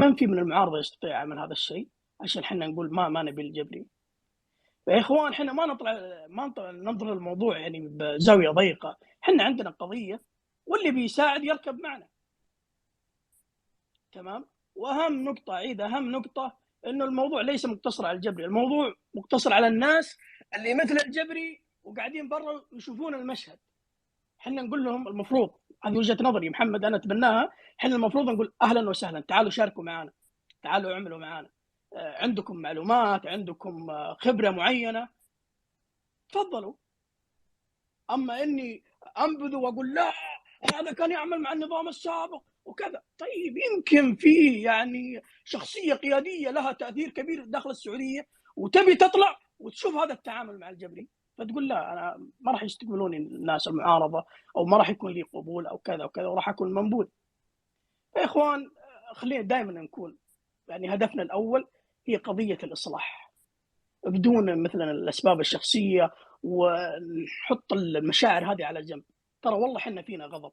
من في من المعارضة يستطيع يعمل هذا الشيء عشان إحنا نقول ما نبي الجبري. فيا إخوان إحنا ما نطلع ننظر الموضوع يعني بزاوية ضيقة، إحنا عندنا قضية واللي بيساعد يركب معنا. تمام؟ وأهم نقطة أعيد أهم نقطة إنه الموضوع ليس مقتصر على الجبري، الموضوع مقتصر على الناس اللي مثل الجبري وقاعدين برا يشوفون المشهد. إحنا نقول لهم المفروض، هذه وجهة نظري محمد أنا أتبناها، إحنا المفروض نقول أهلا وسهلا، تعالوا شاركوا معنا، تعالوا اعملوا معنا، عندكم معلومات، عندكم خبرة معينة، تفضلوا. أما إني أنبذ وأقول لا هذا كان يعمل مع النظام السابق وكذا، طيب يمكن في يعني شخصية قيادية لها تأثير كبير داخل السعودية وتبي تطلع وتشوف هذا التعامل مع الجبري، فتقول لا أنا ما راح يستقبلوني الناس المعارضة، أو ما راح يكون لي قبول أو كذا وكذا، وراح أكون منبوذ. يا إخوان خلينا دائما نكون يعني هدفنا الأول هي قضية الإصلاح، بدون مثلا الأسباب الشخصية ونحط المشاعر هذه على جنب. ترى والله حنا فينا غضب،